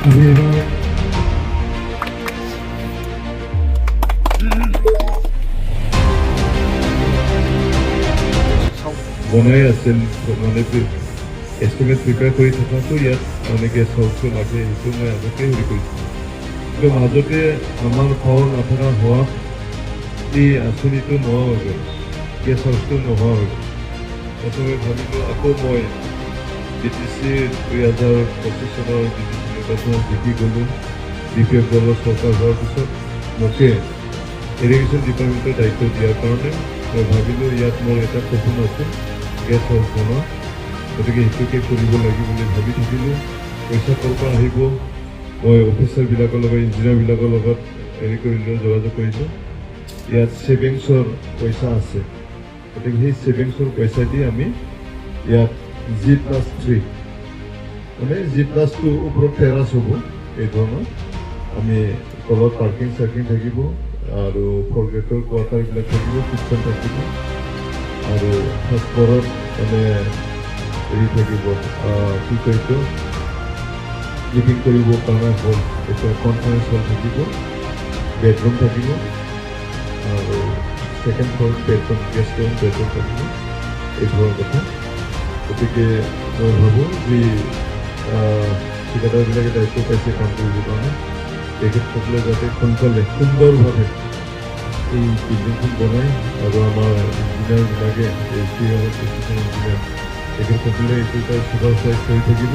আমি এবাৰ বনাই আছিল মানে এষ্টিমেট প্ৰিপেয়াৰ কৰি থকাটো ইয়াত মানে গেষ্ট হাউচটো লাগে সেইটো মই আগতে হেৰি কৰিছিলোঁ কিন্তু মাজতে আমাৰ ঘৰ নাথকা হোৱাত এই আঁচনিটো নোহোৱা হৈ গ'ল গেষ্ট হাউচটো নোহোৱা হৈ গ'ল তাৰপিছত ভাবিলোঁ আকৌ মই BTC 2025 চনৰ BTC নিৰ্বাচনত জিকি গ'লোঁ DPF দলৰ চৰকাৰ হোৱাৰ পিছত মোকে ইৰিগেশ্যন ডিপাৰ্টমেণ্টৰ দায়িত্ব দিয়াৰ কাৰণে মই ভাবিলোঁ ইয়াত মোৰ এটা সপোন আছে গেষ্ট হাউচ বনোৱা গতিকে সেইটোকে কৰিব লাগিব বুলি ভাবি থাকিলোঁ পইচা ক'ৰ পৰা আহিব মই অফিচাৰবিলাকৰ লগত ইঞ্জিনিয়াৰবিলাকৰ লগত হেৰি কৰিলোঁ যোগাযোগ কৰিছোঁ ইয়াত ছেভিংছৰ পইচা আছে গতিকে সেই ছেভিংছৰ পইচা দি আমি ইয়াত G+3 মানে G+2 ওপৰত টেৰাছ হ'ব এই ধৰণৰ আমি তলত পাৰ্কিং চাৰ্কিং থাকিব আৰু ফ'ৰ গ্ৰেডৰ কোৱাৰ্টাৰবিলাক থাকিব কিটচেন থাকিব আৰু ফাৰ্ষ্ট ফ্ল'ৰত মানে হেৰি থাকিব কি কয় এইটো লিভিং কৰিবৰ কাৰণে হল এইটো কনফাৰেঞ্চ হল থাকিব বেডৰুম থাকিব আৰু ছেকেণ্ড ফ্ল'ৰত বেডৰুম গেষ্ট ৰুম বেডৰুম থাকিব এই ধৰণৰ কথা গতিকে মই ভাবোঁ যি ঠিকাদাৰবিলাকে দায়িত্ব পাইছে কাম কৰিবৰ কাৰণে তেখেতসকলে যাতে সোনকালে সুন্দৰভাৱে এই বিল্ডিংখন বনাই আৰু আমাৰ ইঞ্জিনিয়াৰবিলাকে ইঞ্জিনিয়াৰ তেখেতসকলে এইটো তাৰ চুপাৰভাইজ কৰি থাকিব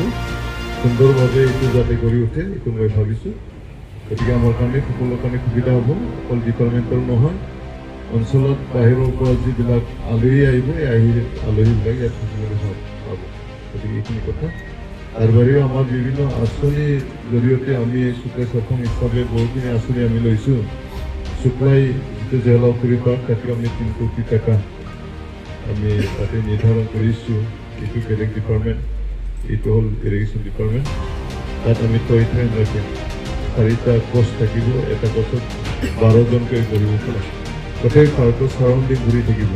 সুন্দৰভাৱে এইটো যাতে কৰি উঠে এইটো মই ভাবিছোঁ গতিকে আমাৰ কাৰণে সকলোৰ কাৰণে সুবিধা হ'ব অকল ডিপাৰ্টমেণ্টৰ নহয় অঞ্চলত বাহিৰৰ পৰা যিবিলাক আলহী আহিব এই আলহীবিলাক ইয়াত থাকিবলৈ পাব গতিকে এইখিনি কথা তাৰ বাহিৰেও আমাৰ বিভিন্ন আঁচনিৰ জৰিয়তে আমি চুক্লাই সক্ষম হিচাপে বহুখিনি আঁচনি আমি লৈছোঁ চুক্লাই যিটো জেলাউপুৰী পাৰ্ক তাতে আমি 3 কোটি টকা আমি তাতে নিৰ্ধাৰণ কৰিছোঁ এইটো বেলেগ ডিপাৰ্টমেণ্ট এইটো হ'ল ইৰিগেশ্যন ডিপাৰ্টমেণ্ট তাত আমি টয় ট্ৰেইন ৰাখিম 4টা কোচ থাকিব এটা কোচত 12জনকৈ কৰিব পৰা গোটেই পাৰ্কটো চাৰাউণ্ডিং ঘূৰি থাকিব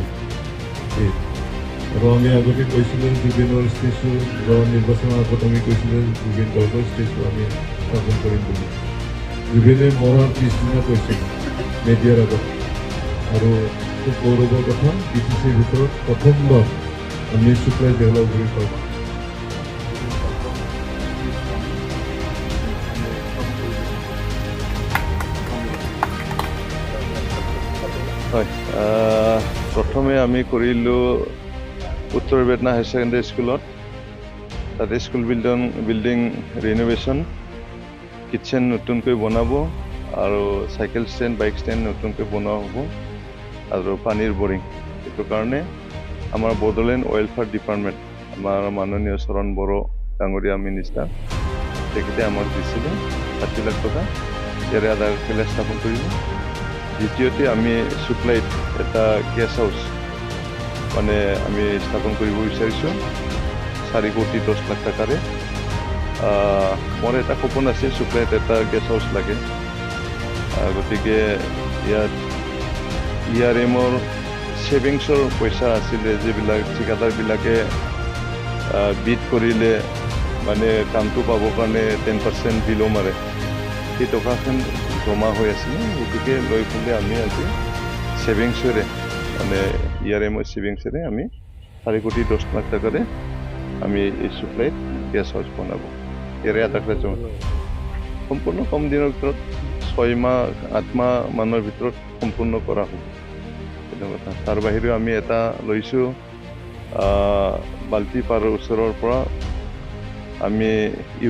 আৰু আমি আগতে কৈছিলোঁ জুবিনৰ ষ্টেচু নিৰ্বাচনৰ আগত আমি কৈছিলোঁ জুবিন গাৰ্গৰ ষ্টেচু আমি স্থাপন কৰিম বুলি জুবিনে মৰাৰ পিছদিনা কৈছিল মেডিয়াৰ আগত আৰু খুব গৌৰৱৰ কথা BTCৰ ভিতৰত প্ৰথমবাৰ আমি চুক্লাই জেলাউপুৰী পাৰ্ক হয় প্ৰথমে আমি কৰিলোঁ উত্তৰ বেটনা হায়াৰ ছেকেণ্ডেৰী স্কুলত তাতে স্কুল বিল্ডিং ৰিন'ভেশ্যন কিটচেন নতুনকৈ বনাব আৰু চাইকেল ষ্টেণ্ড বাইক ষ্টেণ্ড নতুনকৈ বনোৱা হ'ব আৰু পানীৰ বৰিং এইটো কাৰণে আমাৰ বড়োলেণ্ড ৱেলফেয়াৰ ডিপাৰ্টমেণ্ট আমাৰ মাননীয় চৰণ বড়ো ডাঙৰীয়া মিনিষ্টাৰ তেখেতে আমাক দিছিলে 60 লাখ টকা ইয়াৰে আধা পেলাই স্থাপন কৰিব দ্বিতীয়তে আমি চুক্লাইত এটা গেষ্ট হাউচ মানে আমি স্থাপন কৰিব বিচাৰিছোঁ 4 কোটি 10 লাখ টকাৰে মোৰ এটা সপোন আছে চুক্লাইত এটা গেষ্ট হাউচ লাগে গতিকে ইয়াত ERMৰ ছেভিংছৰ পইচা আছিলে যিবিলাক ঠিকাদাৰবিলাকে বিড কৰিলে মানে কামটো পাবৰ কাৰণে 10% বিলো মাৰে সেই টকাখন জমা হৈ আছিলে গতিকে লৈ পেলাই আমি আজি ছেভিংছেৰে মানে ERMৰ ছেভিংছেৰে আমি 4 কোটি 10 লাখ টকাৰে আমি এই চুক্লাইত গেষ্ট হাউচ বনাব ইয়াৰে এটা সম্পূৰ্ণ কম দিনৰ ভিতৰত 6 মাহ 8 মাহ মানৰ ভিতৰত সম্পূৰ্ণ কৰা হ'ব কথা তাৰ বাহিৰেও আমি এটা লৈছোঁ বাল্টিপাৰৰ ওচৰৰ পৰা আমি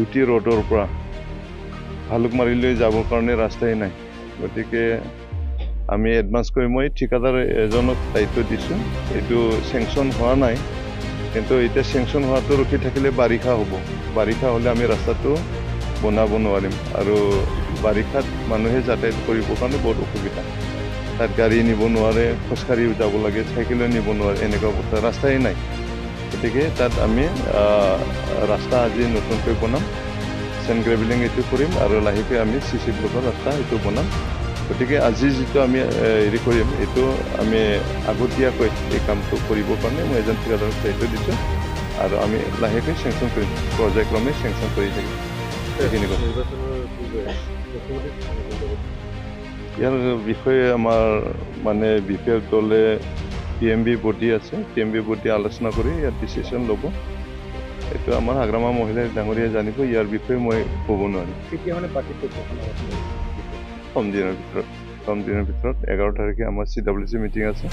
UT ৰোডৰ পৰা ভালুকমাৰীলৈ যাবৰ কাৰণে ৰাস্তাই নাই গতিকে আমি এডভান্স কৰি মই ঠিকাদাৰ এজনক দায়িত্ব দিছোঁ এইটো চেংচন হোৱা নাই কিন্তু এতিয়া চেংচন হোৱাটো ৰখি থাকিলে বাৰিষা হ'ব বাৰিষা হ'লে আমি ৰাস্তাটো বনাব নোৱাৰিম আৰু বাৰিষাত মানুহে যাতায়াত কৰিবৰ কাৰণে বহুত অসুবিধা তাত গাড়ী নিব নোৱাৰে খোজকাঢ়িও যাব লাগে চাইকেলো নিব নোৱাৰে এনেকুৱা অৱস্থা ৰাস্তাই নাই গতিকে তাত আমি ৰাস্তা আজি নতুনকৈ বনাম চেণ্ড গ্ৰেভেলিং এইটো কৰিম আৰু লাহেকৈ আমি CC ব্লকৰ ৰাস্তা এইটো বনাম গতিকে আজি যিটো আমি হেৰি কৰিম এইটো আমি আগতীয়াকৈ এই কামটো কৰিবৰ কাৰণে মই এজন ঠিকাদাৰক দায়িত্ব দিছোঁ আৰু আমি লাহেকৈ চেংচন কৰিম প্ৰজেক্ট আমি চেংচন কৰি থাকিম সেইখিনি কথা। নিৰ্বাচনৰ পূৰ্বে মুখ্যমন্ত্ৰী ইয়াৰ বিষয়ে আমাৰ মানে বিশেষ দলে PMB বডি আছে, PMB বডি আলোচনা কৰি ইয়াৰ ডিচিশ্যন ল'ব। এইটো আমাৰ হাগ্ৰামা মহিলা ডাঙৰীয়াই জানিব, ইয়াৰ বিষয়ে মই ক'ব নোৱাৰিম। কেতিয়া মানে পাৰ্টিটো কম দিনৰ ভিতৰত 11 তাৰিখে আমাৰ CWC মিটিং আছে,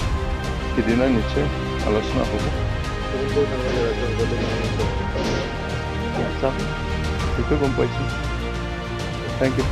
সিদিনা নিশ্চয় আলোচনা হ'ব। চাওক, সেইটো গম পাইছোঁ। Thank U.